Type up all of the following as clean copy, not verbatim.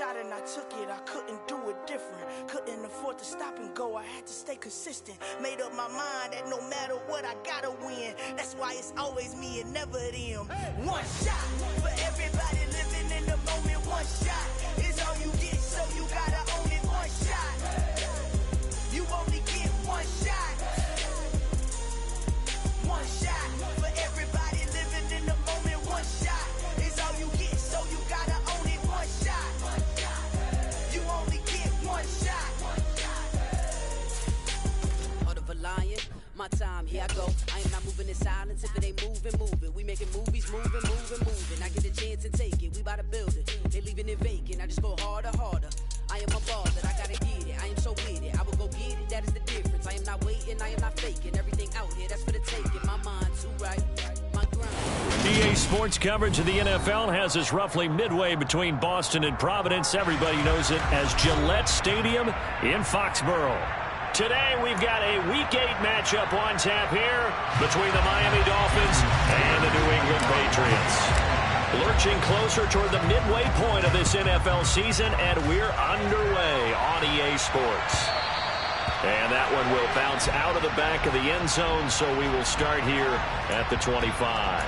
shot and I took it. I couldn't do it different. Couldn't afford to stop and go. I had to stay consistent. Made up my mind that no matter what, I gotta win. That's why it's always me and never them. One shot for everybody living in the moment. One shot is all you get, so you gotta own it. One shot. You only get one shot. One shot for everybody living in the moment. One shot is all you get, so you gotta own it. One shot. You only get one shot. Heart of a lion, my time, here I go. I am not moving in silence. If it ain't moving, moving. We making movies, moving. I get a chance and take it. We bout to build it. They leaving it vacant. I just go harder. I am a ball that I gotta get it. I am so with it. I will go get it. That is the difference. I am not waiting. I am not faking. Everything out here, that's for the taking. My mind too right. My grind. EA Sports coverage of the NFL has us roughly midway between Boston and Providence. Everybody knows it as Gillette Stadium in Foxborough. Today we've got a Week 8 matchup on tap here between the Miami Dolphins and the New England Patriots. Lurching closer toward the midway point of this NFL season, and we're underway on EA Sports. And that one will bounce out of the back of the end zone, so we will start here at the 25.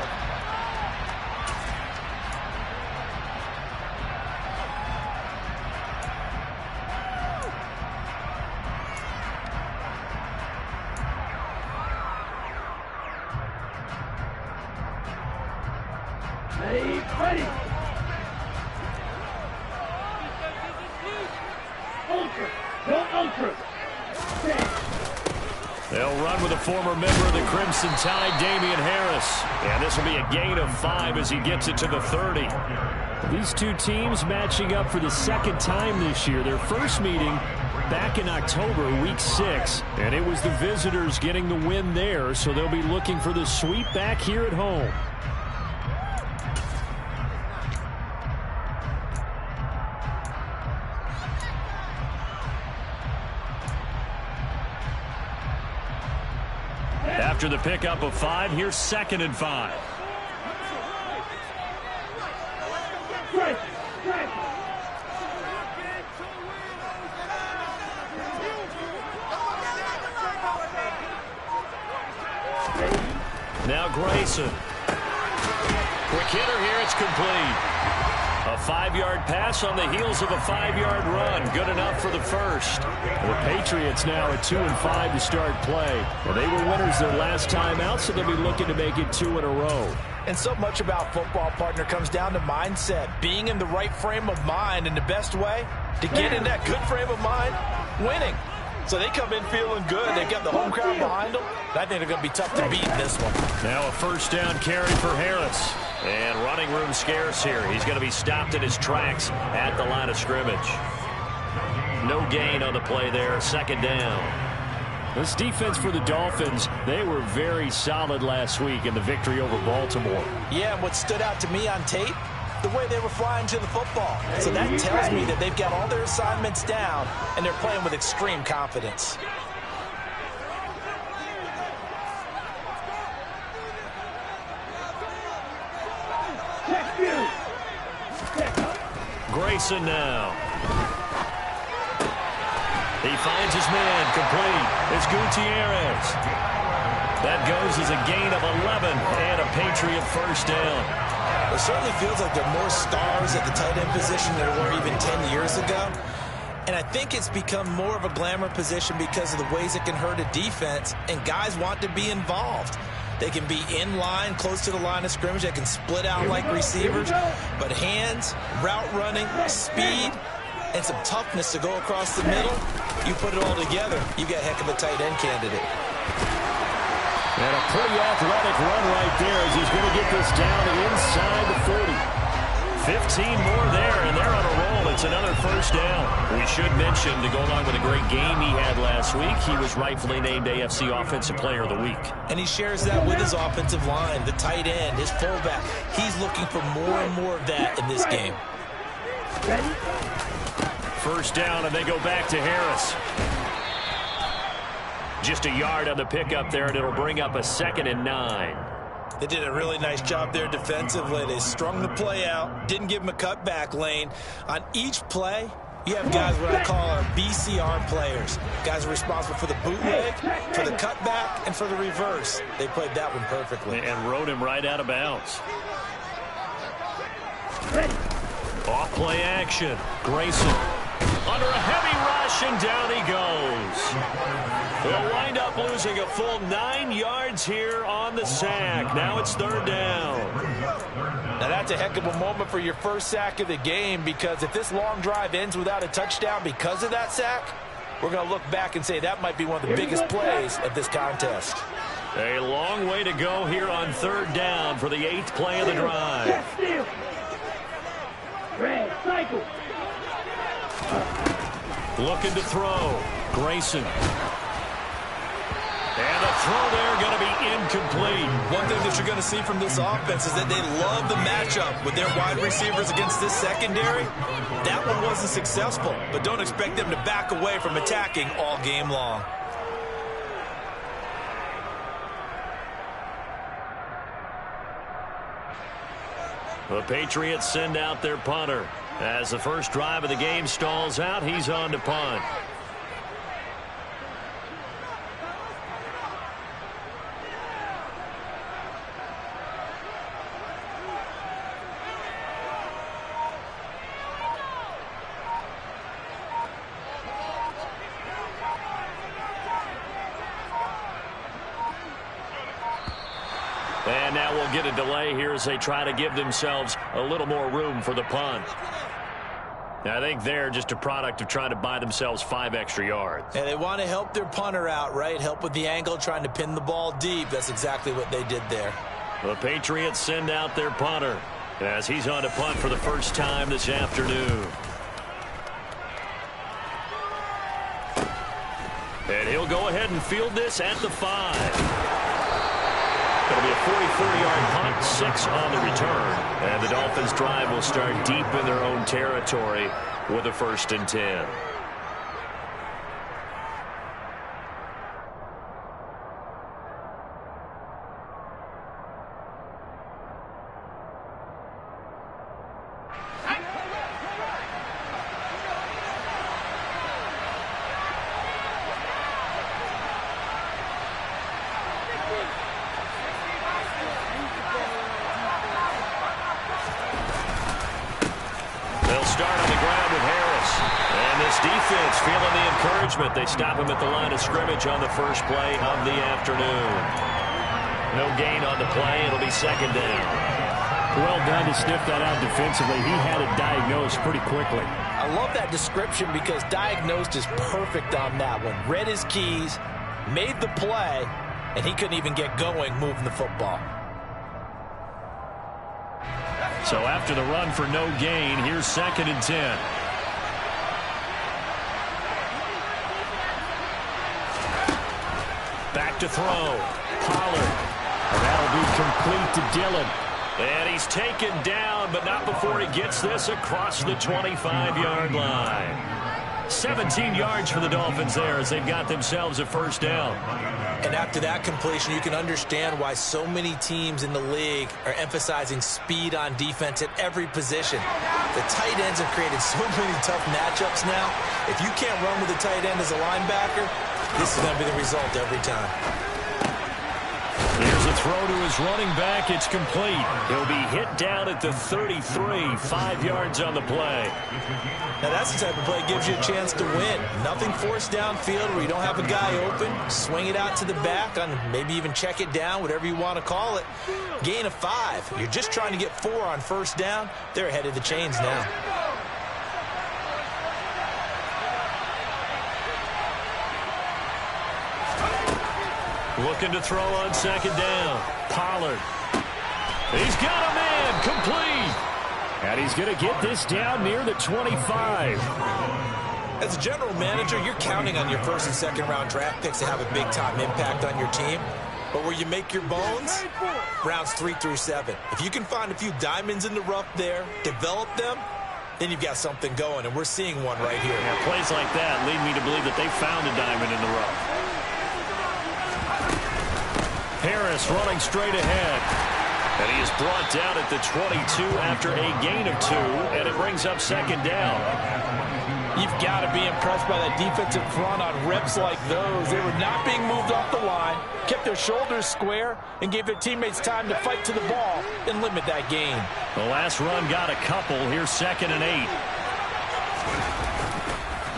Ready. Ultra. They'll run with a former member of the Crimson Tide, Damian Harris. And this will be a gain of 5 as he gets it to the 30. These two teams matching up for the second time this year. Their first meeting back in October, Week 6. And it was the visitors getting the win there, so they'll be looking for the sweep back here at home. After the pickup of 5, here's 2nd and 5. Now Grayson. Quick hitter here, it's complete. A 5-yard pass on the heels of a 5-yard run. Good enough for the first. The Patriots now at 2-5 to start play. Well, they were winners their last time out, so they'll be looking to make it 2 in a row. And so much about football, partner, comes down to mindset. Being in the right frame of mind, and the best way to get in that good frame of mind, winning. So they come in feeling good. They've got the home crowd behind them. I think they're going to be tough to beat in this one. Now a first down carry for Harris. And running room scarce here. He's going to be stopped in his tracks at the line of scrimmage. No gain on the play there. 2nd down. This defense for the Dolphins, they were very solid last week in the victory over Baltimore. Yeah, and what stood out to me on tape, the way they were flying to the football. So that tells me that they've got all their assignments down, and they're playing with extreme confidence. Grayson now. He finds his man, complete. It's Gutierrez. That goes as a gain of 11 and a Patriot first down. It certainly feels like there are more stars at the tight end position than there were even 10 years ago. And I think it's become more of a glamour position because of the ways it can hurt a defense, and guys want to be involved. They can be in line, close to the line of scrimmage. They can split out like receivers. But hands, route running, speed, and some toughness to go across the middle, you put it all together, you got a heck of a tight end candidate. And a pretty athletic run right there as he's going to get this down inside the 40. 15 more there, and they're on a roll. It's another first down. We should mention, to go along with a great game he had last week, he was rightfully named AFC Offensive Player of the Week. And he shares that with his offensive line, the tight end, his fullback. He's looking for more and more of that in this game. First down, and they go back to Harris. Just a yard on the pickup there, and it'll bring up a 2nd and 9. They did a really nice job there defensively. They strung the play out, didn't give him a cutback lane. On each play, you have guys what I call our BCR players. Guys are responsible for the bootleg, for the cutback, and for the reverse. They played that one perfectly. And rode him right out of bounds. Off play action. Grayson under a heavy rush, and down he goes. They'll wind up losing a full 9 yards here on the sack. Now it's 3rd down. Now that's a heck of a moment for your first sack of the game, because if this long drive ends without a touchdown because of that sack, we're going to look back and say that might be one of the biggest plays of this contest. A long way to go here on 3rd down for the 8th play of the drive. Looking to throw. Grayson. And the throw there going to be incomplete. One thing that you're going to see from this offense is that they love the matchup with their wide receivers against this secondary. That one wasn't successful, but don't expect them to back away from attacking all game long. The Patriots send out their punter. As the first drive of the game stalls out, he's on to punt. And now we'll get a delay here as they try to give themselves a little more room for the punt. I think they're just a product of trying to buy themselves 5 extra yards. And they want to help their punter out, right? Help with the angle, trying to pin the ball deep. That's exactly what they did there. The Patriots send out their punter as he's on to punt for the first time this afternoon. And he'll go ahead and field this at the 5. It'll be a 44-yard punt, 6 on the return. And the Dolphins' drive will start deep in their own territory with a 1st and 10. They stop him at the line of scrimmage on the first play of the afternoon. No gain on the play. It'll be 2nd down. Well done to sniff that out defensively. He had it diagnosed pretty quickly. I love that description because diagnosed is perfect on that one. Read his keys, made the play, and he couldn't even get going moving the football. So after the run for no gain, here's 2nd and 10. Back to throw. Pollard. And that'll be complete to Dillon. And he's taken down, but not before he gets this across the 25-yard line. 17 yards for the Dolphins there as they've got themselves a 1st down. And after that completion, you can understand why so many teams in the league are emphasizing speed on defense at every position. The tight ends have created so many tough matchups now. If you can't run with a tight end as a linebacker, this is going to be the result every time. Here's a throw to his running back. It's complete. He'll be hit down at the 33, 5 yards on the play. Now that's the type of play that gives you a chance to win. Nothing forced downfield where you don't have a guy open. Swing it out to the back, on maybe even check it down, whatever you want to call it. Gain of 5. You're just trying to get 4 on 1st down. They're ahead of the chains now. Looking to throw on 2nd down. Pollard. He's got a man. Complete. And he's going to get this down near the 25. As a general manager, you're counting on your 1st and 2nd round draft picks to have a big-time impact on your team. But where you make your bones, rounds 3 through 7. If you can find a few diamonds in the rough there, develop them, then you've got something going, and we're seeing one right here. Yeah, plays like that lead me to believe that they found a diamond in the rough. Harris running straight ahead. And he is brought down at the 22 after a gain of 2, and it brings up second down. You've got to be impressed by that defensive front on reps like those. They were not being moved off the line, kept their shoulders square, and gave their teammates time to fight to the ball and limit that gain. The last run got a couple. Here's 2nd and 8.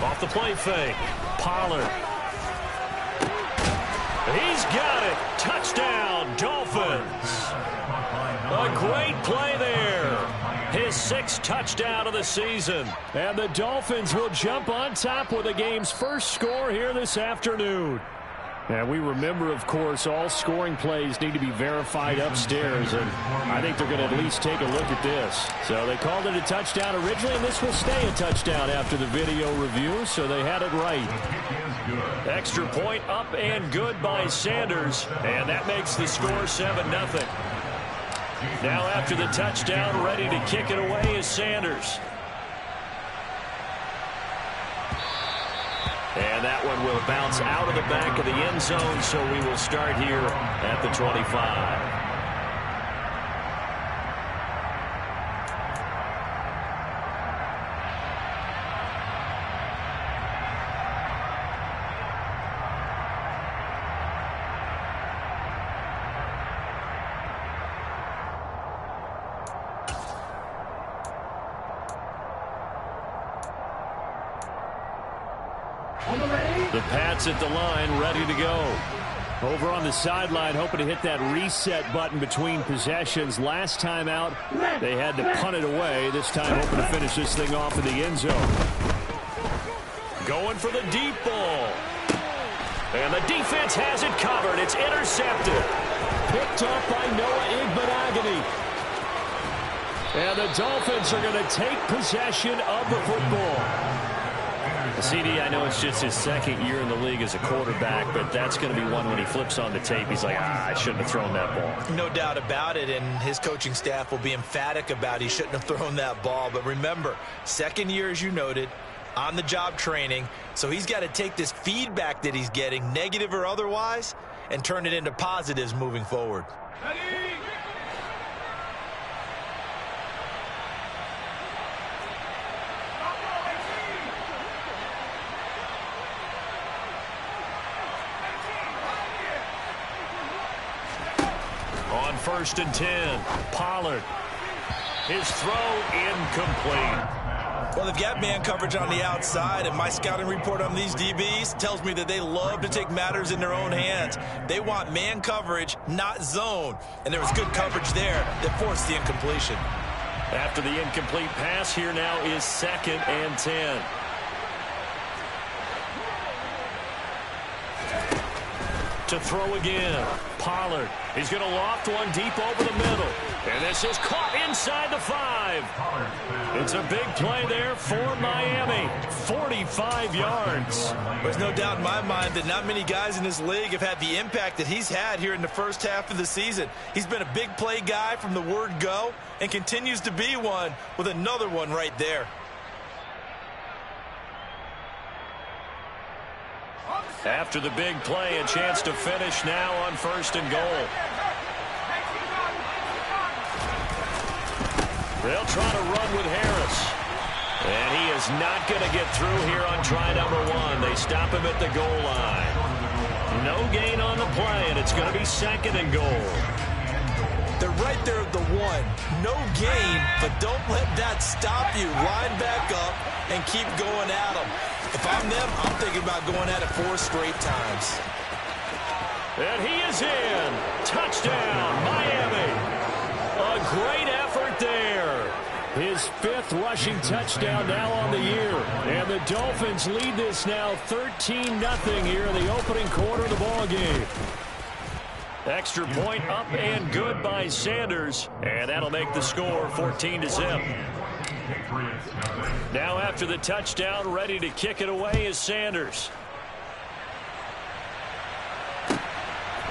Off the play fake. Pollard. He's got it. Touchdown, Dolphins. A great play there. His 6th touchdown of the season. And the Dolphins will jump on top with the game's first score here this afternoon. And we remember, of course, all scoring plays need to be verified upstairs. And I think they're going to at least take a look at this. So they called it a touchdown originally, and this will stay a touchdown after the video review. So they had it right. Extra point up and good by Sanders. And that makes the score 7-0. Now after the touchdown, ready to kick it away is Sanders. And that one will bounce out of the back of the end zone, so we will start here at the 25. The Pats at the line, ready to go. Over on the sideline, hoping to hit that reset button between possessions. Last time out, they had to punt it away. This time, hoping to finish this thing off in the end zone. Going for the deep ball. And the defense has it covered. It's intercepted. Picked up by Noah Igbenogany. And the Dolphins are going to take possession of the football. CD, I know it's just his 2nd year in the league as a quarterback, but that's going to be one when he flips on the tape. He's like, I shouldn't have thrown that ball. No doubt about it, and his coaching staff will be emphatic about he shouldn't have thrown that ball. But remember, 2nd year, as you noted, on-the-job training, so he's got to take this feedback that he's getting, negative or otherwise, and turn it into positives moving forward. On 1st and 10, Pollard. His throw incomplete. Well, they've got man coverage on the outside, and my scouting report on these DBs tells me that they love to take matters in their own hands. They want man coverage, not zone. And there was good coverage there that forced the incompletion. After the incomplete pass, here now is 2nd and 10. To throw again. Pollard. He's going to loft one deep over the middle. And this is caught inside the 5. It's a big play there for Miami. 45 yards. There's no doubt in my mind that not many guys in this league have had the impact that he's had here in the first half of the season. He's been a big play guy from the word go and continues to be one with another one right there. After the big play, a chance to finish now on 1st and goal. They'll try to run with Harris. And he is not going to get through here on try number 1. They stop him at the goal line. No gain on the play, and it's going to be 2nd and goal. They're right there at the 1. No gain, but don't let that stop you. Line back up and keep going at them. If I'm them, I'm thinking about going at it 4 straight times. And he is in. Touchdown, Miami. A great effort there. His 5th rushing touchdown now on the year. And the Dolphins lead this now 13-0 here in the opening quarter of the ball game. Extra point up and good by Sanders. And that'll make the score 14-0. Now after the touchdown, ready to kick it away is Sanders.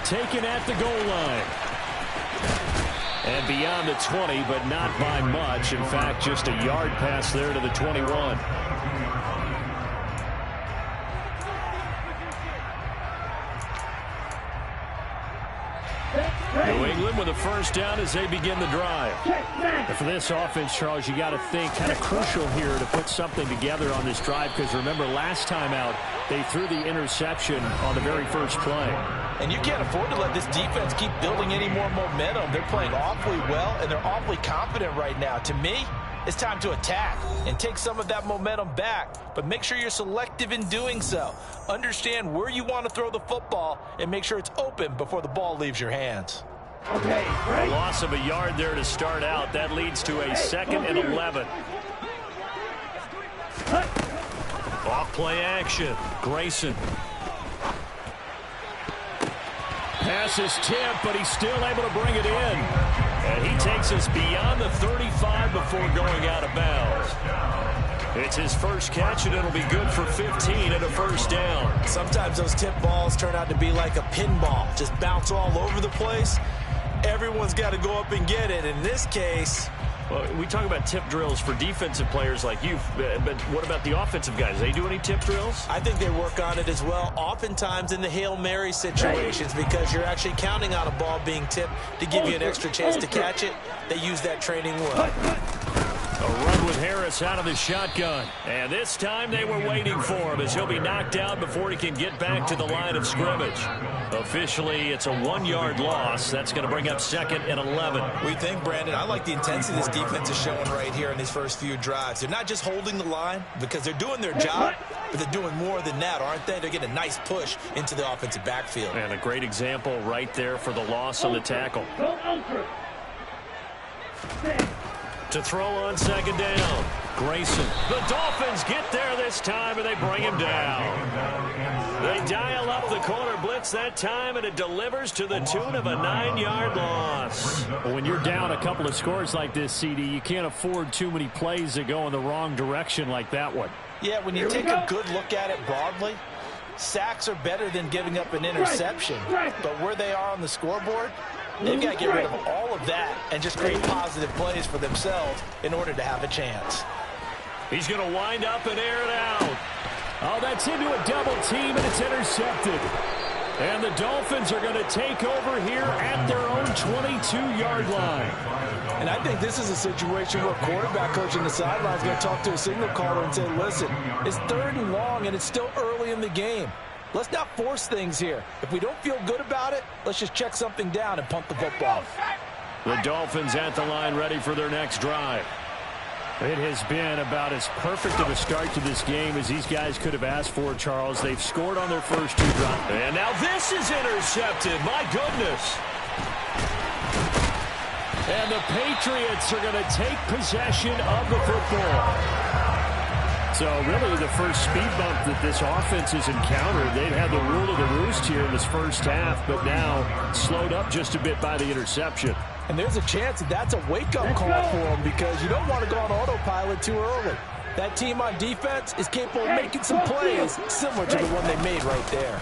Taken at the goal line. And beyond the 20, but not by much. In fact, just a yard pass there to the 21. New England with a first down as they begin the drive. And for this offense, Charles, you got to think kind of crucial here to put something together on this drive, because remember last time out they threw the interception on the very first play. And you can't afford to let this defense keep building any more momentum. They're playing awfully well, and they're awfully confident right now. To me, it's time to attack and take some of that momentum back, but make sure you're selective in doing so. Understand where you want to throw the football and make sure it's open before the ball leaves your hands. Okay, A loss of a yard there to start out. That leads to a 2nd and 11. Off play action. Grayson. Pass is tipped, but he's still able to bring it in. And he takes us beyond the 35 before going out of bounds. It's his first catch, and it'll be good for 15 and a first down. Sometimes those tip balls turn out to be like a pinball, just bounce all over the place. Everyone's got to go up and get it. In this case, well, we talk about tip drills for defensive players like you, but what about the offensive guys? They do any tip drills? I think they work on it as well, oftentimes in the Hail Mary situations, because you're actually counting on a ball being tipped to give you an extra chance to catch it. They use that training well. A run with Harris out of the shotgun. And this time they were waiting for him as he'll be knocked out before he can get back to the line of scrimmage. Officially, it's a 1-yard loss. That's going to bring up 2nd and 11. We think, Brandon, I like the intensity this defense is showing right here in these first few drives. They're not just holding the line because they're doing their job, but they're doing more than that, aren't they? They're getting a nice push into the offensive backfield. And a great example right there for the loss on the tackle. To throw on 2nd down. Grayson. The Dolphins get there this time, and they bring him down. They dial up the corner blitz that time, and it delivers to the tune of a 9-yard loss. Well, when you're down a couple of scores like this, CD, you can't afford too many plays that go in the wrong direction like that one. Yeah, when you take a good look at it broadly, sacks are better than giving up an interception. But where they are on the scoreboard, they've got to get rid of all of that and just create positive plays for themselves in order to have a chance. He's going to wind up and air it out. Oh, that's into a double team, and it's intercepted. And the Dolphins are going to take over here at their own 22-yard line. And I think this is a situation where a quarterback coach on the sideline is going to talk to a signal caller and say, listen, it's 3rd and long, and it's still early in the game. Let's not force things here. If we don't feel good about it, let's just check something down and punt the football. The Dolphins at the line ready for their next drive. It has been about as perfect of a start to this game as these guys could have asked for, Charles. They've scored on their first 2 drives. And now this is intercepted. My goodness. And the Patriots are going to take possession of the football. So really the first speed bump that this offense has encountered, they've had the rule of the roost here in this first half, but now slowed up just a bit by the interception. And there's a chance that that's a wake-up call for them, because you don't want to go on autopilot too early. That team on defense is capable of making some plays similar to the one they made right there.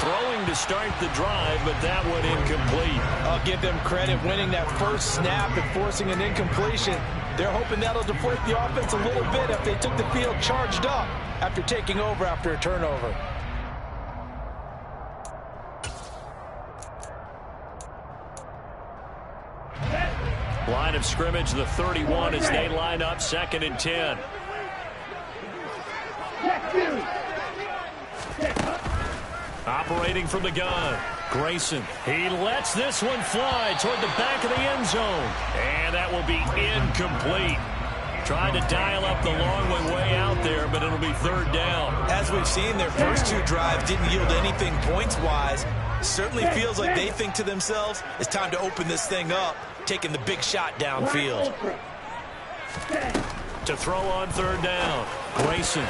Throwing to start the drive, but that one incomplete. I'll give them credit winning that first snap and forcing an incompletion. They're hoping that'll deflate the offense a little bit if they took the field charged up after taking over after a turnover. Line of scrimmage, the 31 as they line up 2nd and 10. Operating from the gun. Grayson. He lets this one fly toward the back of the end zone. And that will be incomplete. Tried to dial up the long way out there, but it'll be 3rd down. As we've seen, their first 2 drives didn't yield anything points-wise. Certainly feels like they think to themselves, it's time to open this thing up, taking the big shot downfield. To throw on 3rd down. Grayson.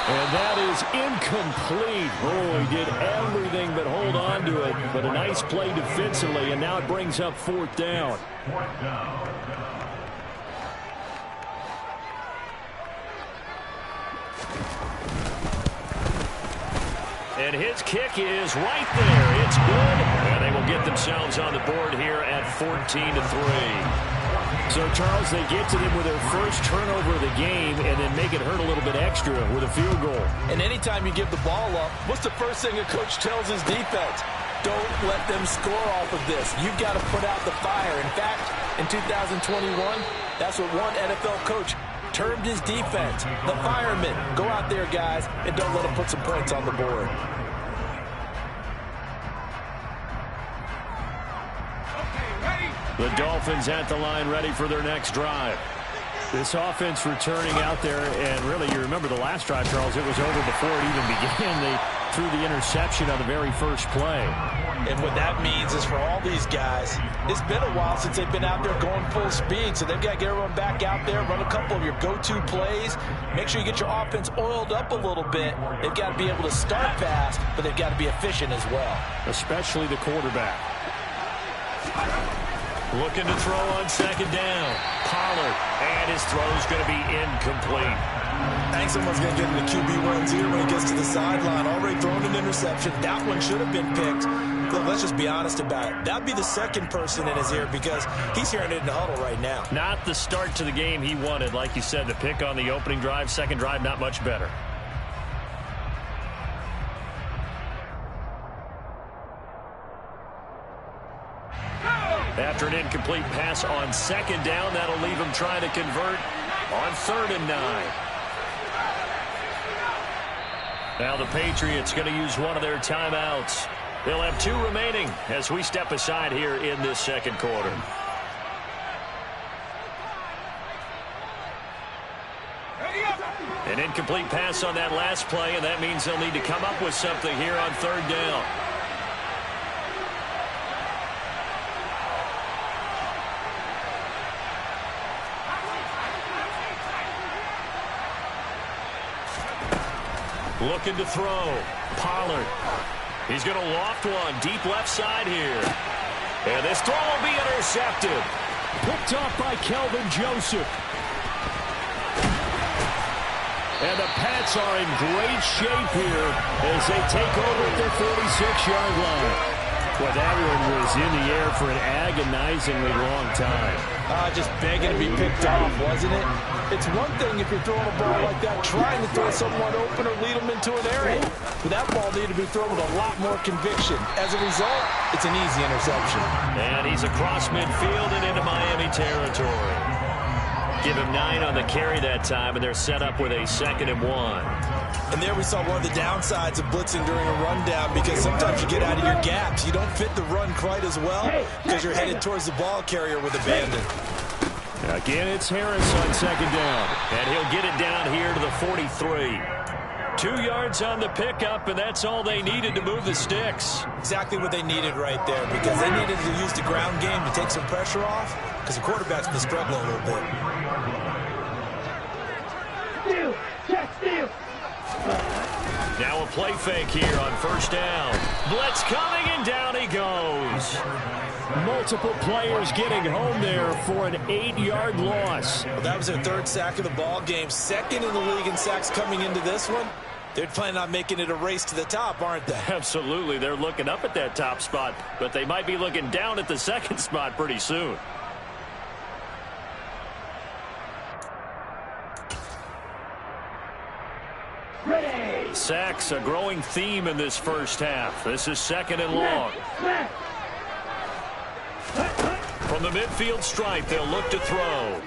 And that is incomplete. Oh, he did everything but hold on to it. But a nice play defensively, and now it brings up 4th down. And his kick is right there. It's good. And they will get themselves on the board here at 14-3. So, Charles, they get to them with their first turnover of the game and then make it hurt a little bit extra with a field goal. And anytime you give the ball up, what's the first thing a coach tells his defense? don't let them score off of this. You've got to put out the fire. In fact, in 2021, that's what one NFL coach termed his defense, the firemen. Go out there, guys, and don't let them put some points on the board. The Dolphins at the line ready for their next drive. This offense returning out there, and really, you remember the last drive, Charles, it was over before it even began. They threw the interception on the very first play. And what that means is for all these guys, it's been a while since they've been out there going full speed, so they've got to get everyone back out there, run a couple of your go-to plays, make sure you get your offense oiled up a little bit. They've got to be able to start fast, but they've got to be efficient as well. Especially the quarterback. Looking to throw on second down. Pollard, and his throw's going to be incomplete. I think someone's going to get into QB runs here when he gets to the sideline. Already thrown an interception. That one should have been picked. Look, let's just be honest about it. That would be the second person in his ear because he's hearing it in the huddle right now. Not the start to the game he wanted. Like you said, the pick on the opening drive, second drive, not much better. After an incomplete pass on second down, that'll leave him trying to convert on 3rd and 9. Now the Patriots going to use one of their timeouts. They'll have 2 remaining as we step aside here in this second quarter. An incomplete pass on that last play, and that means they'll need to come up with something here on 3rd down. Looking to throw. Pollard. He's going to loft one deep left side here. And this throw will be intercepted. Picked off by Kelvin Joseph. And the Pats are in great shape here as they take over at their 46-yard line. Well, that one was in the air for an agonizingly long time. Just begging to be picked off, wasn't it? It's one thing if you're throwing a ball like that, trying to throw someone open or lead them into an area. But that ball needed to be thrown with a lot more conviction. As a result, it's an easy interception. And he's across midfield and into Miami territory. Give him 9 on the carry that time, and they're set up with a 2nd and 1. And there we saw one of the downsides of blitzing during a rundown because sometimes you get out of your gaps. You don't fit the run quite as well because you're headed towards the ball carrier with abandon. Again, it's Harris on 2nd down. And he'll get it down here to the 43. 2 yards on the pickup, and that's all they needed to move the sticks. Exactly what they needed right there because they needed to use the ground game to take some pressure off because the quarterback's been struggling a little bit. Steal! Check steal! Now a play fake here on 1st down. Blitz coming, and down he goes. Multiple players getting home there for an 8-yard loss. Well, that was their 3rd sack of the ball game. 2nd in the league in sacks coming into this one. They're planning on making it a race to the top, aren't they? Absolutely. They're looking up at that top spot, but they might be looking down at the 2nd spot pretty soon. Ready! Sacks, a growing theme in this first half. This is 2nd and long. From the midfield stripe, they'll look to throw.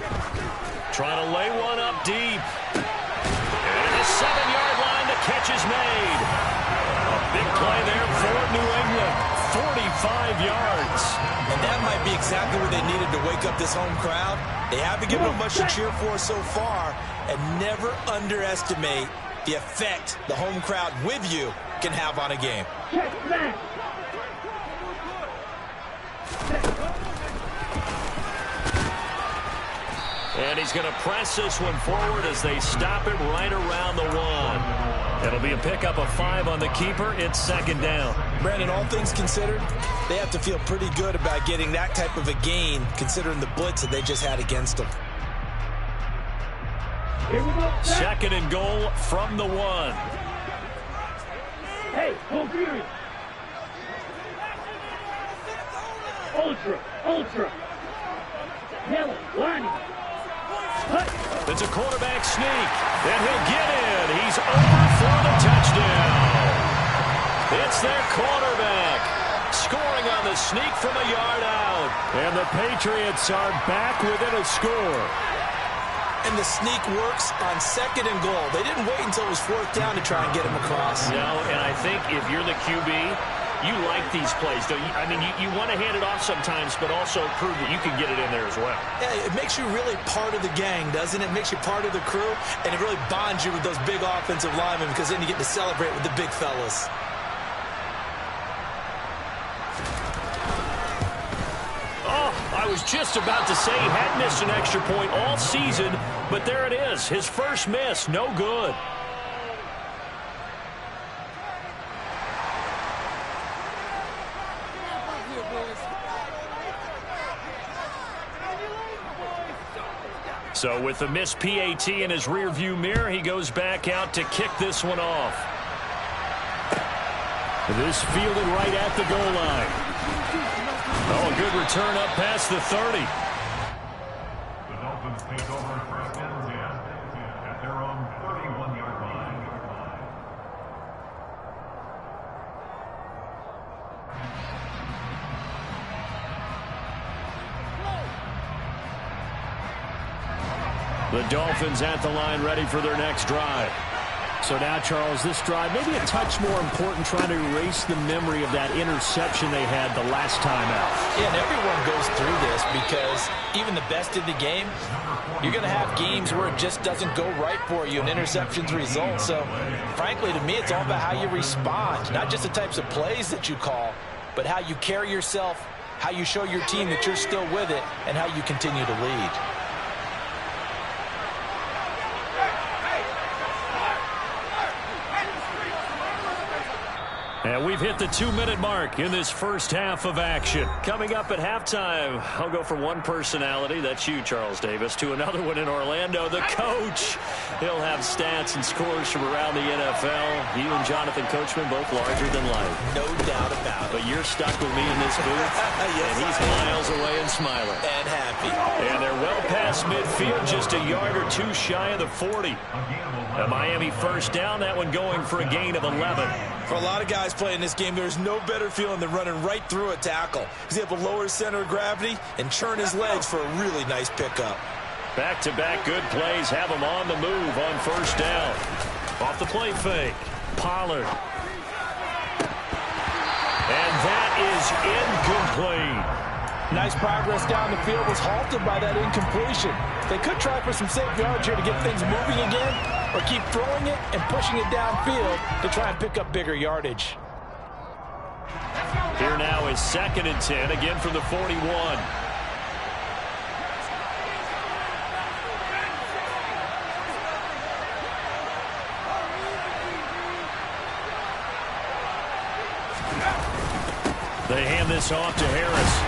Trying to lay one up deep. And the 7-yard line, the catch is made. A big play there for New England. 45 yards. And that might be exactly what they needed to wake up this home crowd. They haven't given them much to cheer for so far. And never underestimate the effect the home crowd with you can have on a game. And he's going to press this one forward as they stop it right around the 1. It'll be a pickup of 5 on the keeper. It's 2nd down. Brandon, all things considered, they have to feel pretty good about getting that type of a gain considering the blitz that they just had against them. Here we go. 2nd and goal from the 1. Hey, hold fury. Ultra. Yellow, lining. It's a quarterback sneak, and he'll get in. He's over for the touchdown. It's their quarterback. sneak from a yard out. And the Patriots are back within a score. And the sneak works on 2nd and goal. They didn't wait until it was 4th down to try and get him across. No, and I think if you're the QB, you like these plays, don't you? I mean, you want to hand it off sometimes, but also prove that you can get it in there as well. Yeah, it makes you really part of the gang, doesn't it? It makes you part of the crew, and it really bonds you with those big offensive linemen because then you get to celebrate with the big fellas. I was just about to say he had missed an extra point all season, but there it is. His first miss, no good. So with the missed PAT in his rearview mirror, he goes back out to kick this one off. This fielded right at the goal line. Oh, a good return up past the 30. The Dolphins take over 1st and 10 at their own 31-yard line. The Dolphins at the line ready for their next drive. So now, Charles, this drive maybe a touch more important, trying to erase the memory of that interception they had the last time out. Yeah, and everyone goes through this because even the best in the game, you're going to have games where it just doesn't go right for you and interceptions result. So, frankly, to me, it's all about how you respond, not just the types of plays that you call, but how you carry yourself, how you show your team that you're still with it, and how you continue to lead. And we've hit the 2-minute mark in this first half of action. Coming up at halftime, I'll go from one personality, that's you, Charles Davis, to another one in Orlando, the coach. He'll have stats and scores from around the NFL. You and Jonathan Coachman, both larger than life. No doubt about it. But you're stuck with me in this booth, yes, and he's miles away and smiling. And happy. And they're well past midfield, just a yard or two shy of the 40. A Miami first down, that one going for a gain of 11. For a lot of guys playing this game, there's no better feeling than running right through a tackle. He's able to lower his center of gravity and churn his legs for a really nice pickup. Back-to-back good plays have him on the move on first down. Off the play fake, Pollard. And that is incomplete. Nice progress down the field, was halted by that incompletion. They could try for some safe yards here to get things moving again, or keep throwing it and pushing it downfield to try and pick up bigger yardage. Here now is 2nd and 10, again from the 41. They hand this off to Harris.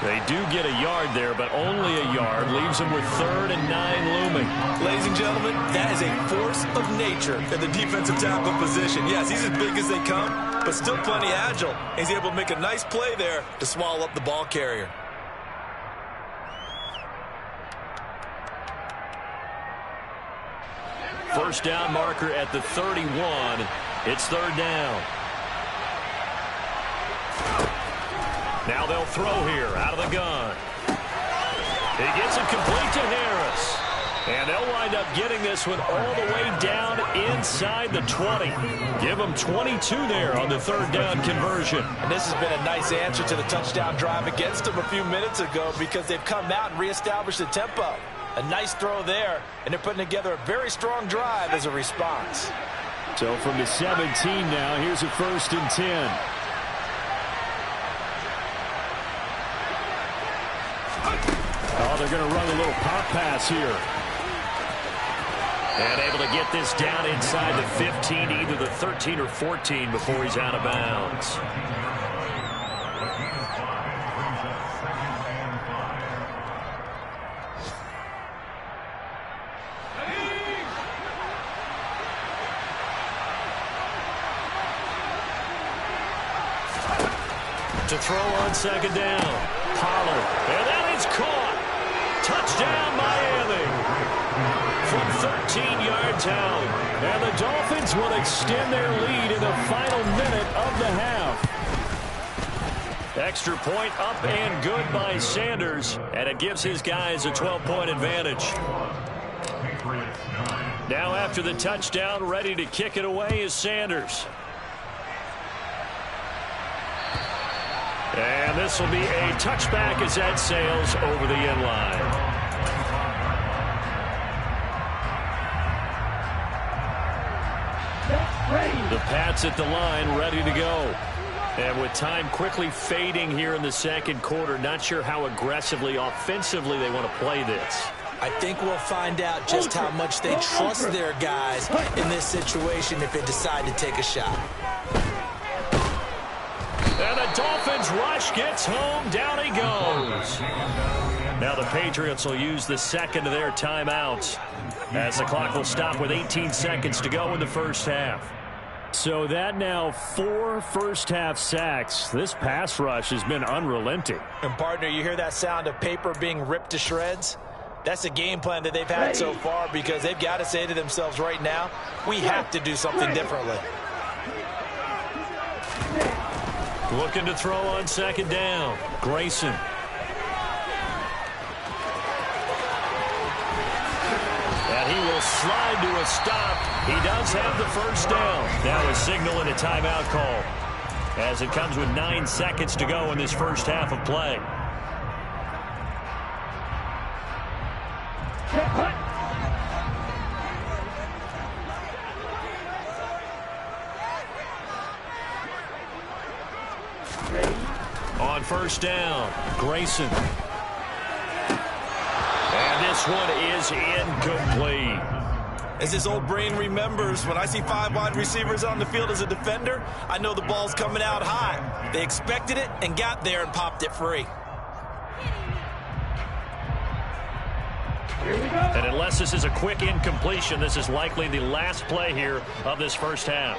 They do get a yard there, but only a yard. Leaves them with 3rd and 9 looming. Ladies and gentlemen, that is a force of nature in the defensive tackle position. Yes, he's as big as they come, but still plenty agile. He's able to make a nice play there to swallow up the ball carrier. First down marker at the 31. It's 3rd down. Now they'll throw here out of the gun. He gets it complete to Harris. And they'll wind up getting this one all the way down inside the 20. Give them 22 there on the 3rd down conversion. And this has been a nice answer to the touchdown drive against them a few minutes ago because they've come out and reestablished the tempo. A nice throw there, and they're putting together a very strong drive as a response. So from the 17 now, here's a 1st and 10. Oh, they're going to run a little pop pass here. And able to get this down inside the 15, either the 13 or 14 before he's out of bounds. To throw on 2nd down. Pollard. And that is caught. Touchdown, Miami. From 13 yards out. And the Dolphins will extend their lead in the final minute of the half. Extra point up and good by Sanders, and it gives his guys a 12-point advantage. Now after the touchdown, ready to kick it away is Sanders. And this will be a touchback as that sails over the end line. The Pats at the line, ready to go. And with time quickly fading here in the second quarter, not sure how aggressively, offensively they want to play this. I think we'll find out just how much they trust their guys in this situation if they decide to take a shot. And the Dolphins rush gets home. Down he goes. Now the Patriots will use the second of their timeouts as the clock will stop with 18 seconds to go in the first half. So that now 4 first-half sacks. This pass rush has been unrelenting. And, partner, you hear that sound of paper being ripped to shreds? That's a game plan that they've had so far because they've got to say to themselves right now, we have to do something differently. Looking to throw on second down. Grayson. And he will slide to a stop. He does have the first down. Now a signal and a timeout call as it comes with 9 seconds to go in this first half of play. On first down, Grayson. And this one is incomplete. As his old brain remembers, when I see 5 wide receivers on the field as a defender, I know the ball's coming out high. They expected it and got there and popped it free. And unless this is a quick incompletion, this is likely the last play here of this first half.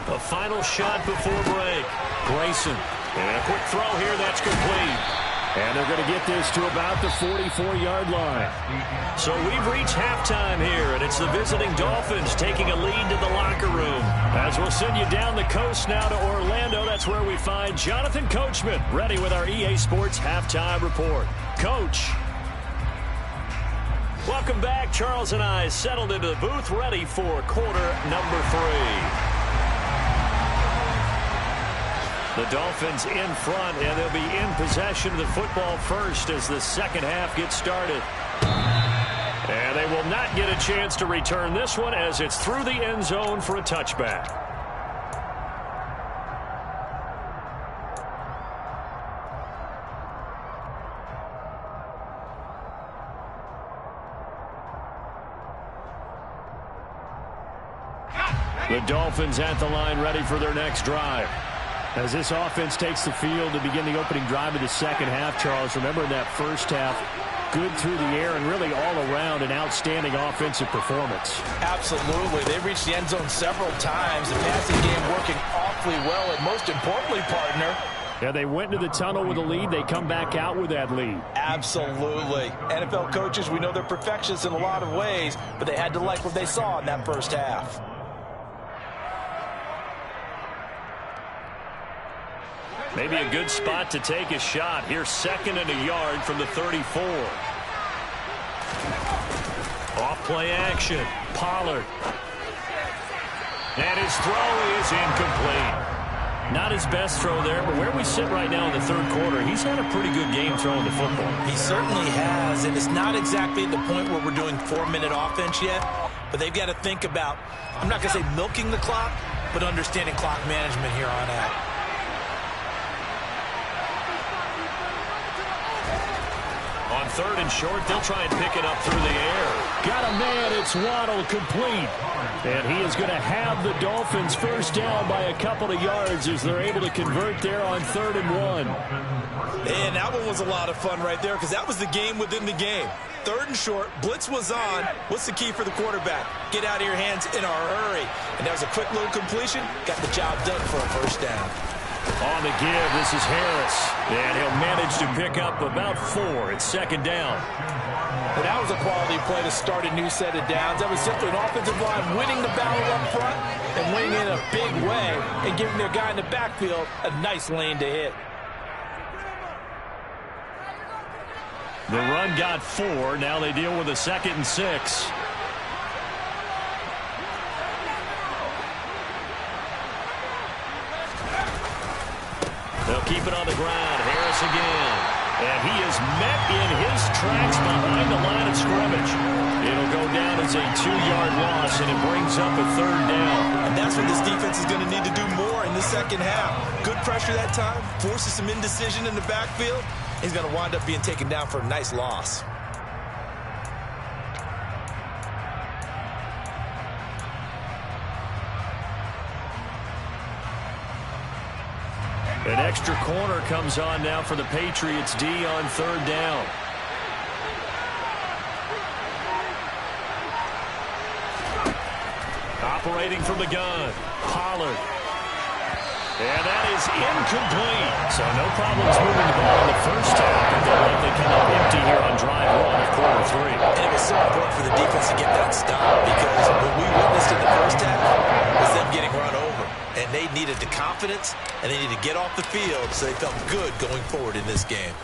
A final shot before break. Grayson. And a quick throw here, that's complete. And they're going to get this to about the 44-yard line. So we've reached halftime here, and it's the visiting Dolphins taking a lead to the locker room. As we'll send you down the coast now to Orlando, that's where we find Jonathan Coachman, ready with our EA Sports Halftime Report. Coach. Welcome back. Charles and I settled into the booth, ready for quarter number 3. The Dolphins in front, and they'll be in possession of the football first as the second half gets started. And they will not get a chance to return this one as it's through the end zone for a touchback. The Dolphins at the line ready for their next drive. As this offense takes the field to begin the opening drive of the second half, Charles, remember in that first half, good through the air and really all around an outstanding offensive performance. Absolutely. They reached the end zone several times. The passing game working awfully well, and most importantly, partner, yeah, they went into the tunnel with a lead. They come back out with that lead. Absolutely. NFL coaches, we know they're perfectionists in a lot of ways, but they had to like what they saw in that first half. Maybe a good spot to take a shot. Here's second and a yard from the 34. Off play action. Pollard. And his throw is incomplete. Not his best throw there, but where we sit right now in the third quarter, he's had a pretty good game throwing the football. He certainly has, and it's not exactly at the point where we're doing 4-minute offense yet, but they've got to think about, I'm not going to say milking the clock, but understanding clock management here on out. On third and short, they'll try and pick it up through the air. Got a man, it's Waddle, complete. And he is going to have the Dolphins first down by a couple of yards as they're able to convert there on 3rd and 1. And that one was a lot of fun right there because that was the game within the game. 3rd and short, blitz was on. What's the key for the quarterback? Get out of your hands in a hurry. And that was a quick little completion. Got the job done for a first down. On the give, this is Harris. And he'll manage to pick up about 4. It's 2nd down. And that was a quality play to start a new set of downs. That was simply an offensive line winning the battle up front and winning in a big way and giving their guy in the backfield a nice lane to hit. The run got 4. Now they deal with a 2nd and 6. They'll keep it on the ground. Harris again. And he is met in his tracks behind the line of scrimmage. It'll go down as a 2-yard loss, and it brings up a 3rd down. And that's what this defense is going to need to do more in the second half. Good pressure that time, forces some indecision in the backfield. He's going to wind up being taken down for a nice loss. An extra corner comes on now for the Patriots D on 3rd down. Operating from the gun, Pollard. And that is incomplete. So no problems moving the ball in the first half, but they'll likely come up empty here on drive 1 of quarter 3. And it was so important for the defense to get that stop, because what we witnessed in the first half was them getting run over. And they needed the confidence, and they needed to get off the field so they felt good going forward in this game.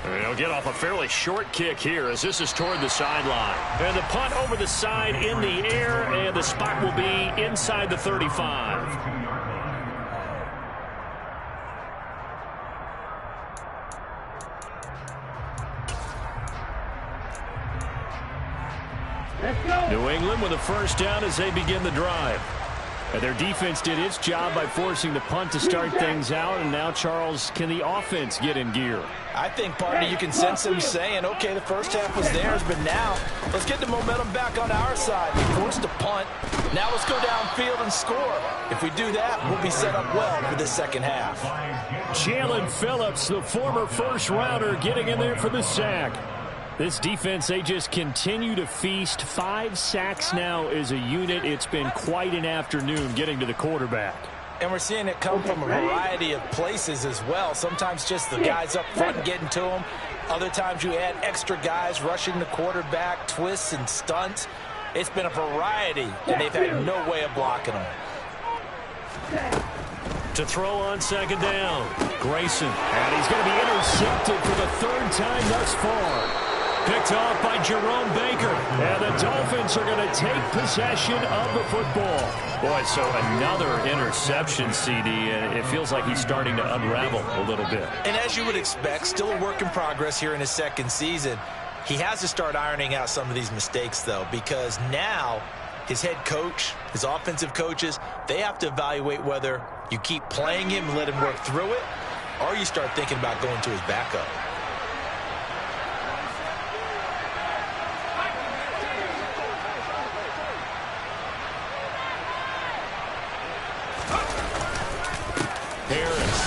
They'll get off a fairly short kick here as this is toward the sideline. And the punt over the side in the air, and the spot will be inside the 35. New England with a 1st down as they begin the drive. And their defense did its job by forcing the punt to start things out. And now, Charles, can the offense get in gear? I think, partner, you can sense them saying, okay, the first half was theirs, but now let's get the momentum back on our side. We forced the punt. Now let's go downfield and score. If we do that, we'll be set up well for the second half. Jalen Phillips, the former first-rounder, getting in there for the sack. This defense, they just continue to feast. 5 sacks now as a unit. It's been quite an afternoon getting to the quarterback. And we're seeing it come from a variety of places as well. Sometimes just the guys up front getting to them. Other times you add extra guys rushing the quarterback, twists and stunts. It's been a variety, and they've had no way of blocking them. To throw on 2nd down, Grayson. And he's going to be intercepted for the 3rd time thus far. Picked off by Jerome Baker. And the Dolphins are going to take possession of the football. Boy, so another interception, CD. And it feels like he's starting to unravel a little bit. And as you would expect, still a work in progress here in his 2nd season. He has to start ironing out some of these mistakes, though, because now his head coach, his offensive coaches, they have to evaluate whether you keep playing him and let him work through it, or you start thinking about going to his backup. Harris.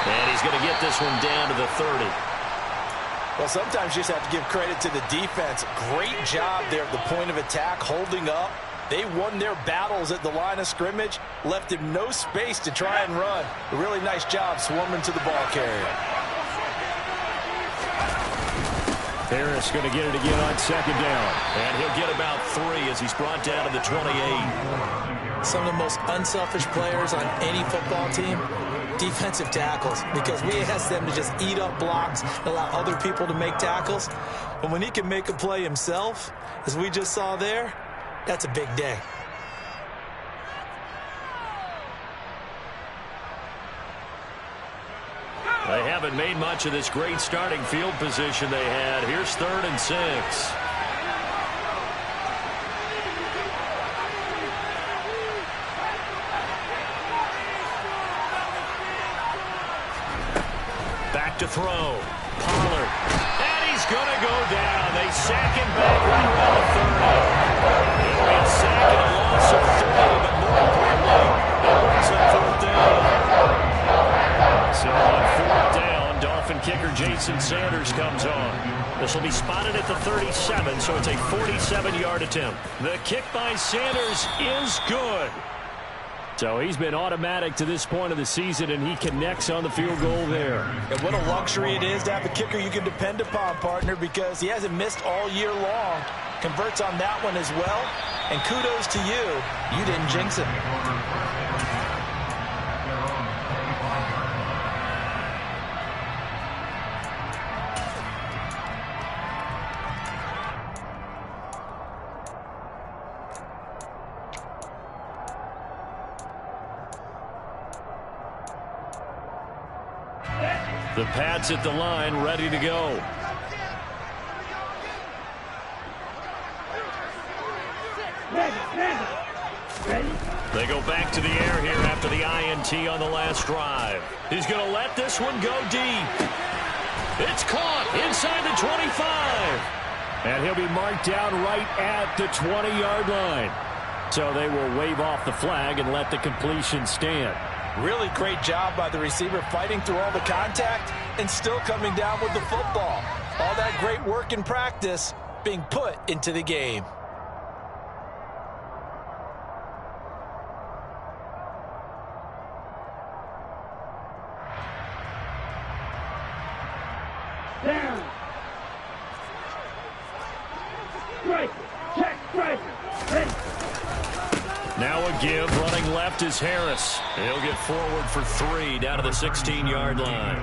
And he's going to get this one down to the 30. Well, sometimes you just have to give credit to the defense. Great job there at the point of attack, holding up. They won their battles at the line of scrimmage, left him no space to try and run. A really nice job swarming to the ball carrier. Harris going to get it again on 2nd down. And he'll get about 3 as he's brought down to the 28. Some of the most unselfish players on any football team, defensive tackles, because we ask them to just eat up blocks, allow other people to make tackles. But when he can make a play himself, as we just saw there, that's a big day. They haven't made much of this great starting field position they had. Here's 3rd and 6. Back to throw. Pollard. And he's going to go down. They sack him back right around the 30. It'll be a sack and a loss of 3, but more importantly, it brings up 4th down. So on 4th down, Dolphin kicker Jason Sanders comes on. This will be spotted at the 37, so it's a 47-yard attempt. The kick by Sanders is good. So he's been automatic to this point of the season, and he connects on the field goal there. And what a luxury it is to have a kicker you can depend upon, partner, because he hasn't missed all year long. Converts on that one as well. And kudos to you. You didn't jinx him. The pads at the line, ready to go. They go back to the air here after the INT on the last drive. He's going to let this one go deep. It's caught inside the 25. And he'll be marked down right at the 20-yard line. So they will wave off the flag and let the completion stand. Really great job by the receiver fighting through all the contact and still coming down with the football. All that great work in practice being put into the game. Down. Strike. Check. Strike. Ready. Now a give. Running left is Harris. He'll get forward for 3 down to the 16-yard line.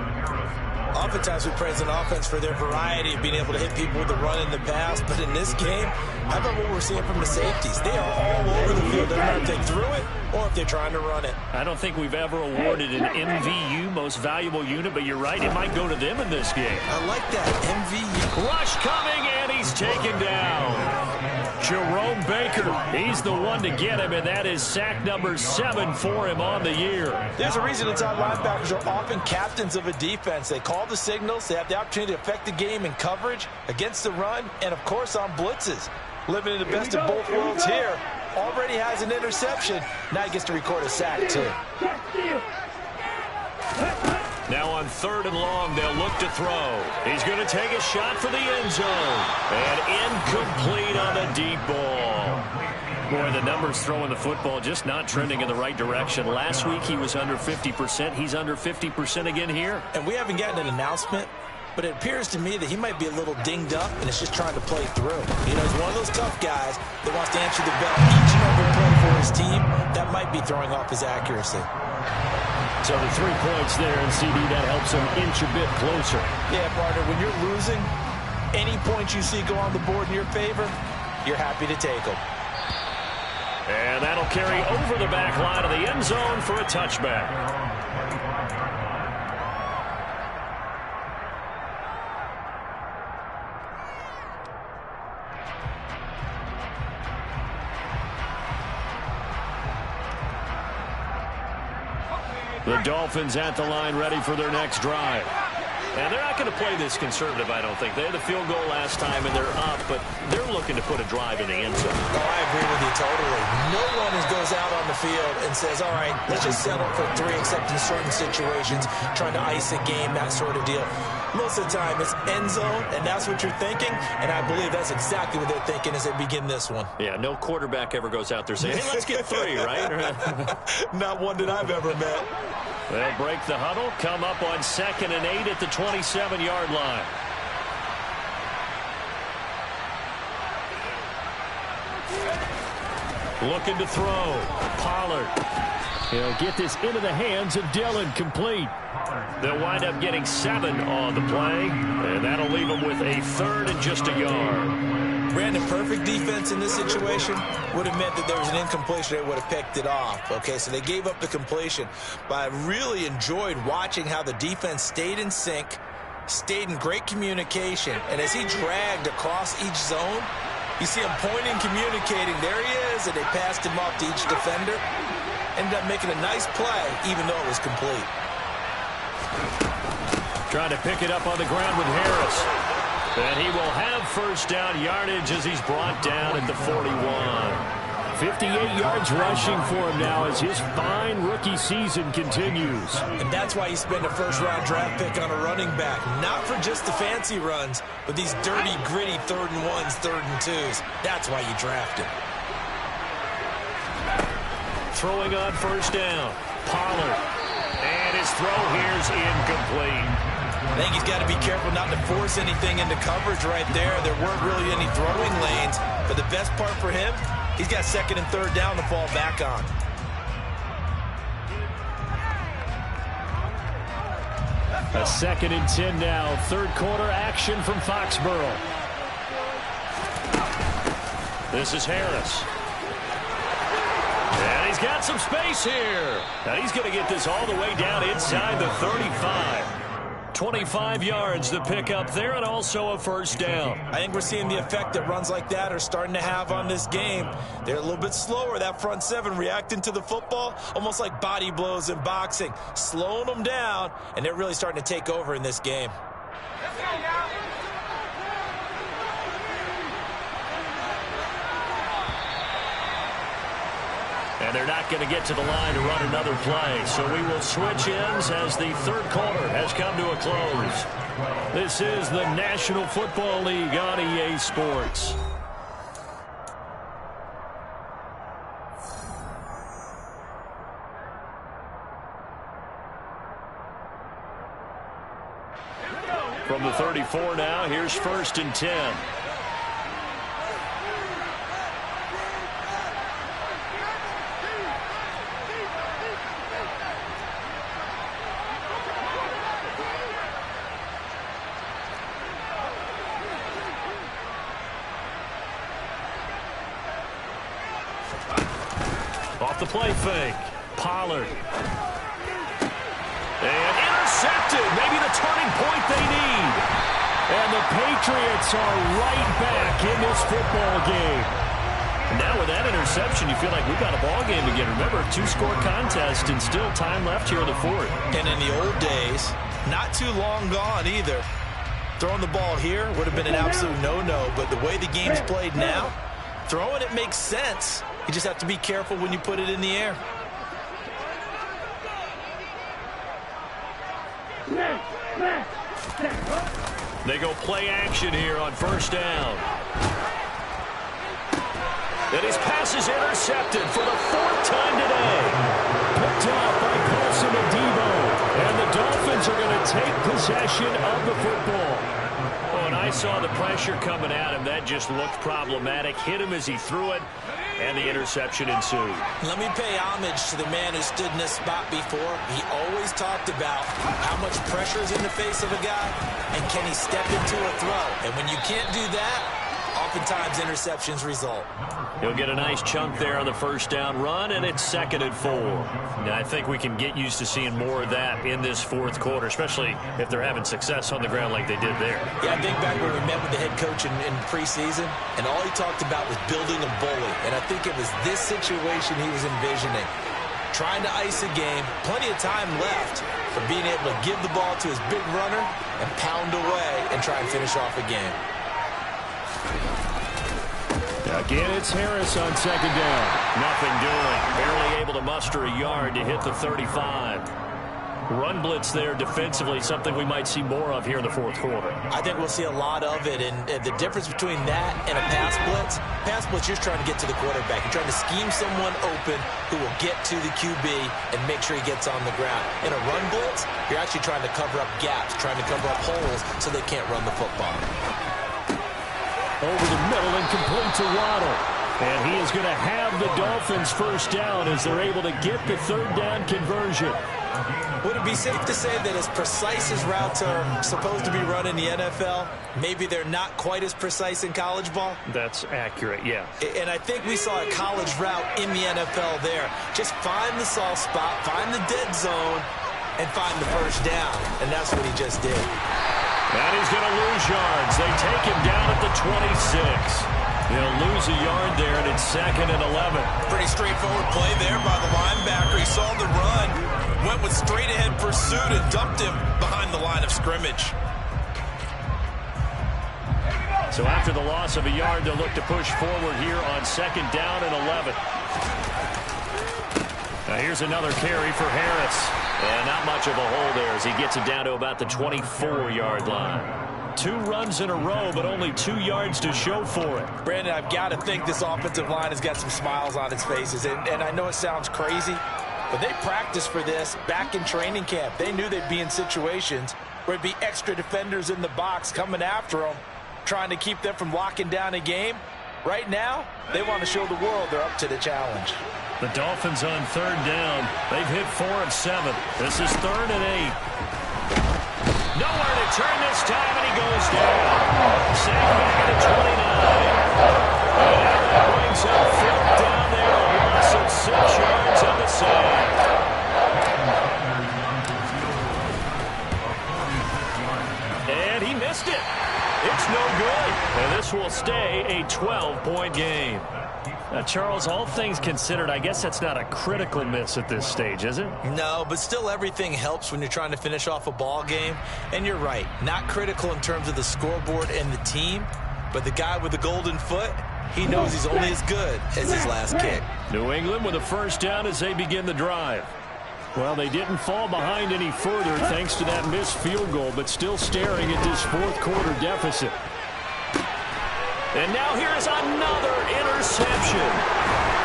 Oftentimes we praise an offense for their variety of being able to hit people with the run and the pass. But in this game, how about what we're seeing from the safeties? They are all over the field. Doesn't matter if they threw it or if they're trying to run it. I don't think we've ever awarded an MVU, most valuable unit, but you're right, it might go to them in this game. I like that, MVU. Rush coming, and he's taken down. Jerome Baker, he's the one to get him, and that is sack number 7 for him on the year. There's a reason inside linebackers are often captains of a defense. They call the signals. They have the opportunity to affect the game in coverage, against the run, and, of course, on blitzes. Living in the best of both worlds here. Already has an interception. Now he gets to record a sack, too. Now on 3rd and long, they'll look to throw. He's going to take a shot for the end zone. And incomplete on the deep ball. Boy, the numbers throwing the football just not trending in the right direction. Last week he was under 50%. He's under 50% again here. And we haven't gotten an announcement, but it appears to me that he might be a little dinged up and is just trying to play through. You know, he's one of those tough guys that wants to answer the bell each and every play for his team. That might be throwing off his accuracy. So the 3 points there, and CD, that helps him inch a bit closer. Yeah, partner, when you're losing, any points you see go on the board in your favor, you're happy to take them. And that'll carry over the back line of the end zone for a touchback. The Dolphins at the line, ready for their next drive. And they're not going to play this conservative, I don't think. They had the field goal last time, and they're up, but they're looking to put a drive in the end zone. Oh, I agree with you totally. No one goes out on the field and says, all right, let's just settle for 3, except in certain situations, trying to ice a game, that sort of deal. Most of the time, it's end zone, and that's what you're thinking, and I believe that's exactly what they're thinking as they begin this one. Yeah, no quarterback ever goes out there saying, hey, let's get 3, right? Not one that I've ever met. They'll break the huddle, come up on 2nd and 8 at the 27-yard line. Looking to throw. Pollard. He'll get this into the hands of Dillon, complete. They'll wind up getting 7 on the play, and that'll leave them with a 3rd and just a yard. Brandon, perfect defense in this situation would have meant that there was an incompletion. They would have picked it off. Okay, so they gave up the completion. But I really enjoyed watching how the defense stayed in sync, stayed in great communication. And as he dragged across each zone, you see him pointing, communicating. There he is, and they passed him off to each defender. Ended up making a nice play, even though it was complete. Trying to pick it up on the ground with Harris. And he will have first down yardage as he's brought down at the 41. 58 yards rushing for him now as his fine rookie season continues. And that's why you spend a first-round draft pick on a running back. Not for just the fancy runs, but these dirty, gritty 3rd and 1s, 3rd and 2s. That's why you draft him. Throwing on first down. Pollard. And his throw here's incomplete. I think he's got to be careful not to force anything into coverage right there. There weren't really any throwing lanes. But the best part for him, he's got 2nd and 3rd down to fall back on. A 2nd and 10 now. 3rd quarter action from Foxborough. This is Harris. And he's got some space here. Now he's going to get this all the way down inside the 35. 25 yards to pick up there, and also a first down. I think we're seeing the effect that runs like that are starting to have on this game. They're a little bit slower, that front seven, reacting to the football, almost like body blows in boxing, slowing them down, and they're really starting to take over in this game. And they're not going to get to the line to run another play. So we will switch ends as the third quarter has come to a close. This is the National Football League on EA Sports. From the 34 now, here's 1st and 10. Off the play fake. Pollard. And intercepted. Maybe the turning point they need. And the Patriots are right back in this football game. And now with that interception, you feel like we've got a ball game again. Remember, 2-score contest and still time left here in the fourth. And in the old days, not too long gone either. Throwing the ball here would have been an absolute no-no. But the way the game's played now, throwing it makes sense. You just have to be careful when you put it in the air. They go play action here on first down. And his pass is intercepted for the 4th time today. Picked up by Paulson Adebo. And the Dolphins are going to take possession of the football. Oh, and I saw the pressure coming at him. That just looked problematic. Hit him as he threw it. And the interception ensued. Let me pay homage to the man who stood in this spot before. He always talked about how much pressure is in the face of a guy, and can he step into a throw. And when you can't do that, oftentimes interceptions result. He'll get a nice chunk there on the first down run, and it's 2nd and 4. Now, I think we can get used to seeing more of that in this fourth quarter, especially if they're having success on the ground like they did there. Yeah, I think back when we met with the head coach in preseason, and all he talked about was building a bully. And I think it was this situation he was envisioning. Trying to ice a game, plenty of time left for being able to give the ball to his big runner and pound away and try and finish off a game. Again, it's Harris on 2nd down. Nothing doing. Barely able to muster a yard to hit the 35. Run blitz there defensively, something we might see more of here in the fourth quarter. I think we'll see a lot of it, and the difference between that and a pass blitz, you're trying to get to the quarterback. You're trying to scheme someone open who will get to the QB and make sure he gets on the ground. In a run blitz, you're actually trying to cover up gaps, trying to cover up holes so they can't run the football. Over the middle and complete to Waddle. And he is going to have the Dolphins first down as they're able to get the 3rd down conversion. Would it be safe to say that as precise as routes are supposed to be run in the NFL, maybe they're not quite as precise in college ball? That's accurate, yeah. And I think we saw a college route in the NFL there. Just find the soft spot, find the dead zone, and find the first down. And that's what he just did. And he's going to lose yards. They take him down at the 26. He'll lose a yard there, and it's 2nd and 11. Pretty straightforward play there by the linebacker. He saw the run, went with straight-ahead pursuit, and dumped him behind the line of scrimmage. So after the loss of a yard, they'll look to push forward here on 2nd down and 11. Now here's another carry for Harris. And not much of a hole there as he gets it down to about the 24-yard line. 2 runs in a row, but only 2 yards to show for it. Brandon, I've got to think this offensive line has got some smiles on its faces. And I know it sounds crazy, but they practiced for this back in training camp. They knew they'd be in situations where it'd be extra defenders in the box coming after them, trying to keep them from locking down a game. Right now, they want to show the world they're up to the challenge. The Dolphins on 3rd down. They've hit 4 of 7. This is 3rd and 8. Nowhere to turn this time, and he goes down. Sacked back at the 29. And that brings up 4th down there. A loss of 6 yards on the sack. Charles, all things considered, I guess that's not a critical miss at this stage, is it? No, but still everything helps when you're trying to finish off a ball game. And you're right, not critical in terms of the scoreboard and the team, but the guy with the golden foot, he knows he's only as good as his last kick. New England with a first down as they begin the drive. Well, they didn't fall behind any further thanks to that missed field goal, but still staring at this fourth quarter deficit. And now here's another interception.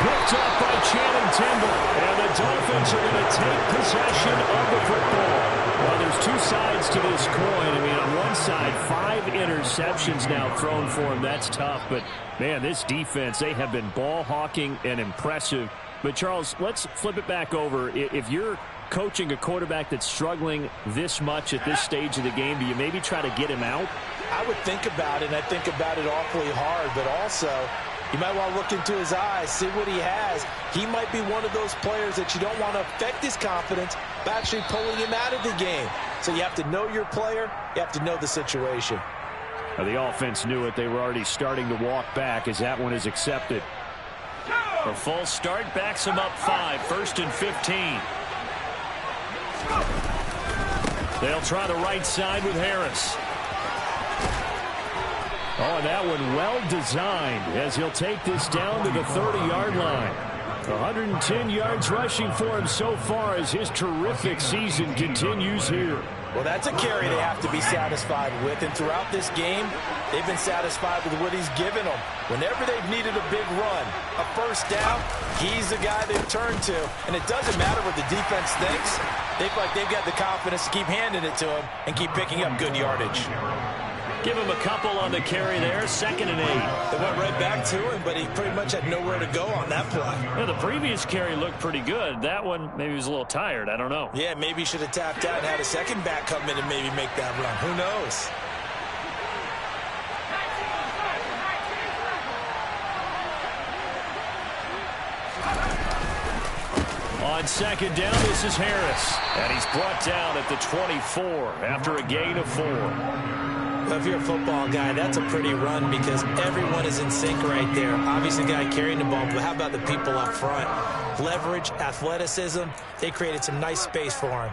Picked up by Channing Tindall. And the Dolphins are going to take possession of the football. Well, there's two sides to this coin. I mean, on one side, 5 interceptions now thrown for him. That's tough. But, man, this defense, they have been ball hawking and impressive. But, Charles, let's flip it back over. If you're coaching a quarterback that's struggling this much at this stage of the game, do you maybe try to get him out? I would think about it, and I think about it awfully hard, but also you might want to look into his eyes, see what he has. He might be one of those players that you don't want to affect his confidence by actually pulling him out of the game. So you have to know your player, you have to know the situation. Well, the offense knew it. They were already starting to walk back as that one is accepted. A full start backs him up 5, 1st and 15. They'll try the right side with Harris. Oh, and that one well designed as he'll take this down to the 30-yard line. 110 yards rushing for him so far as his terrific season continues here. Well, that's a carry they have to be satisfied with, and throughout this game, they've been satisfied with what he's given them. Whenever they've needed a big run, a first down, he's the guy they've turned to, and it doesn't matter what the defense thinks. They feel like they've got the confidence to keep handing it to him and keep picking up good yardage. Give him a couple on the carry there, 2nd and 8. They went right back to him, but he pretty much had nowhere to go on that play. Yeah, the previous carry looked pretty good. That one, maybe he was a little tired. I don't know. Yeah, maybe he should have tapped out and had a second back come in and maybe make that run. Who knows? On 2nd down, this is Harris. And he's brought down at the 24 after a gain of 4. If you're a football guy, that's a pretty run because everyone is in sync right there. Obviously, the guy carrying the ball, but how about the people up front? Leverage, athleticism, they created some nice space for him.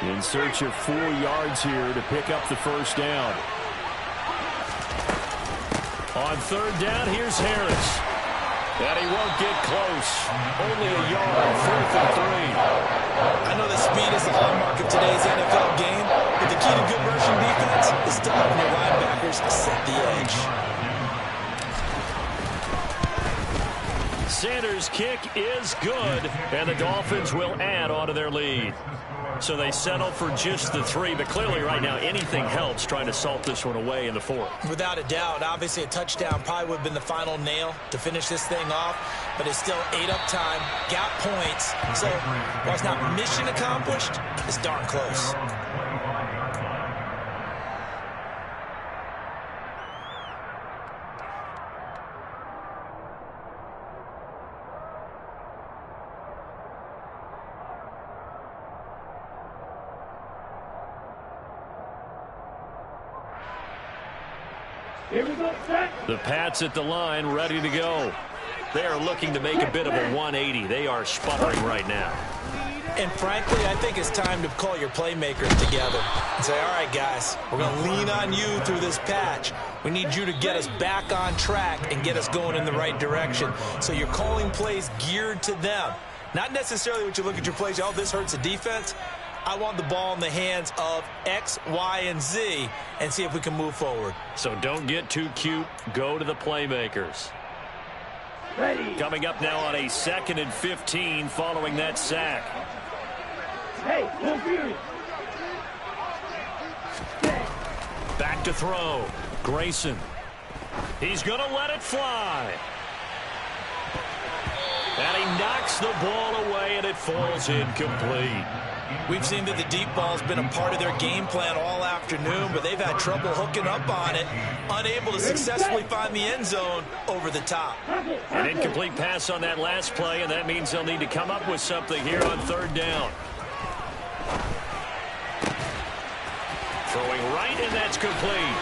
In search of 4 yards here to pick up the first down. On 3rd down, here's Harris. And he won't get close. Only a yard, 4th and 3. I know that speed is the hallmark of today's NFL game, but the key to good rushing defense is still having your linebackers set the edge. Sanders' kick is good, and the Dolphins will add on to their lead. So they settle for just the 3, but clearly right now anything helps trying to salt this one away in the 4th. Without a doubt, obviously a touchdown probably would have been the final nail to finish this thing off, but it's still 8 up time, got points, so while it's not mission accomplished, it's darn close. The Pats at the line, ready to go. They are looking to make a bit of a 180. They are sputtering right now. And frankly, I think it's time to call your playmakers together and say, all right, guys, we're going to lean on you through this patch. We need you to get us back on track and get us going in the right direction. So you're calling plays geared to them. Not necessarily what you look at your plays, oh, this hurts the defense. I want the ball in the hands of X, Y, and Z and see if we can move forward. So don't get too cute. Go to the playmakers. Ready. Coming up now on a 2nd and 15 following that sack. Hey, no fear. Back to throw. Grayson. He's going to let it fly. And he knocks the ball away, and it falls incomplete. We've seen that the deep ball's been a part of their game plan all afternoon, but they've had trouble hooking up on it, unable to successfully find the end zone over the top. An incomplete pass on that last play, and that means they'll need to come up with something here on 3rd down. Throwing right and that's complete.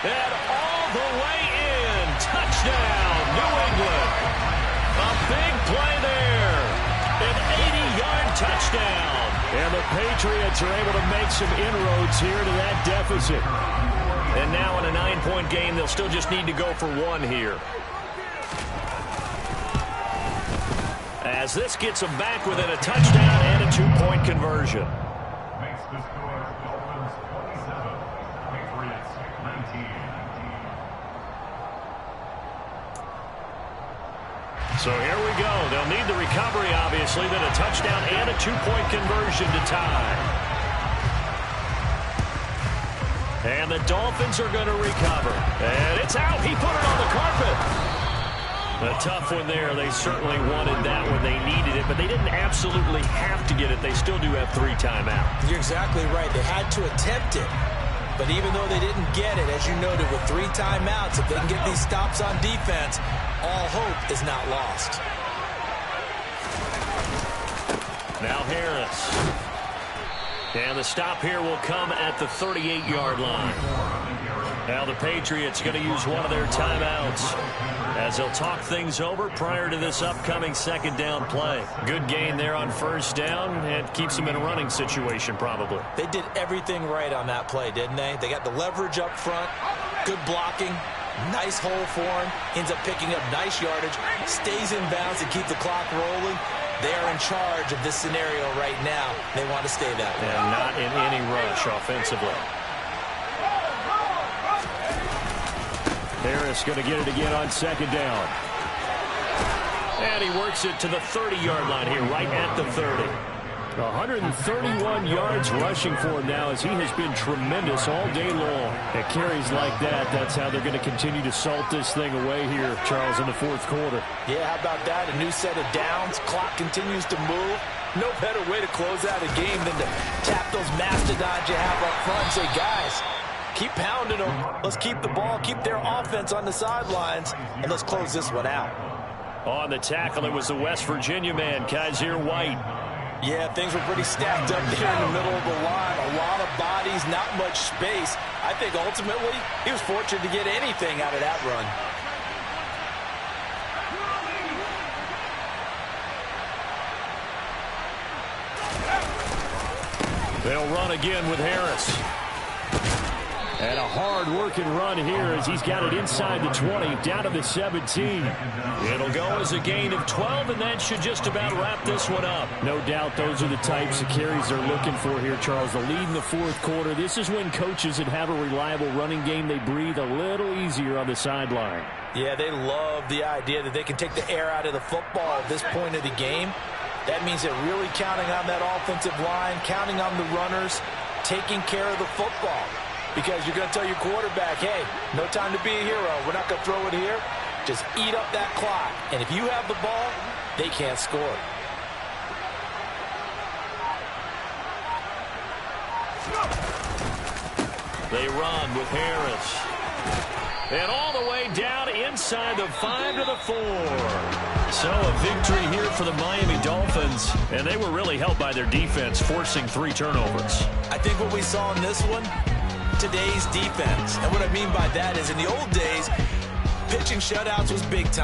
And all the way in. Touchdown, New England. A big play there. An 80-yard touchdown. And the Patriots are able to make some inroads here to that deficit. And now in a 9-point game, they'll still just need to go for one here. As this gets them back within a touchdown and a 2-point conversion. Makes the score Dolphins 27, Patriots 19. So here we go. They'll need the recovery, obviously, then a touchdown and a 2-point conversion to tie. And the Dolphins are going to recover. And it's out. He put it on the carpet. A tough one there. They certainly wanted that when they needed it, but they didn't absolutely have to get it. They still do have 3 timeouts. You're exactly right. They had to attempt it. But even though they didn't get it, as you noted, with 3 timeouts, if they can get these stops on defense, all hope is not lost. Now Harris. And the stop here will come at the 38-yard line. Now the Patriots going to use one of their timeouts as they'll talk things over prior to this upcoming second down play. Good gain there on first down and keeps them in a running situation probably. They did everything right on that play, didn't they? They got the leverage up front, good blocking, nice hole for him, ends up picking up nice yardage, stays in bounds to keep the clock rolling. They are in charge of this scenario right now. They want to stay that way. And not in any rush offensively. Harris going to get it again on second down. And he works it to the 30-yard line here, right at the 30. 131 yards rushing for him now as he has been tremendous all day long. At carries like that, that's how they're going to continue to salt this thing away here, Charles, in the fourth quarter. Yeah, how about that? A new set of downs. Clock continues to move. No better way to close out a game than to tap those mastodons you have up front and say, guys, keep pounding them. Let's keep the ball, keep their offense on the sidelines, and let's close this one out. On the tackle, it was the West Virginia man, Kaiser White. Yeah, things were pretty stacked up there in the middle of the line. A lot of bodies, not much space. I think ultimately he was fortunate to get anything out of that run. They'll run again with Harris. And a hard-working run here as he's got it inside the 20, down to the 17. It'll go as a gain of 12, and that should just about wrap this one up. No doubt those are the types of carries they're looking for here, Charles. The lead in the fourth quarter. This is when coaches that have a reliable running game, they breathe a little easier on the sideline. Yeah, they love the idea that they can take the air out of the football at this point of the game. That means they're really counting on that offensive line, counting on the runners, taking care of the football. Because you're going to tell your quarterback, hey, no time to be a hero. We're not going to throw it here. Just eat up that clock. And if you have the ball, they can't score. They run with Harris. And all the way down inside the 5 to the 4. So a victory here for the Miami Dolphins. And they were really helped by their defense, forcing 3 turnovers. I think what we saw in this one, today's defense. And what I mean by that is in the old days, pitching shutouts was big time.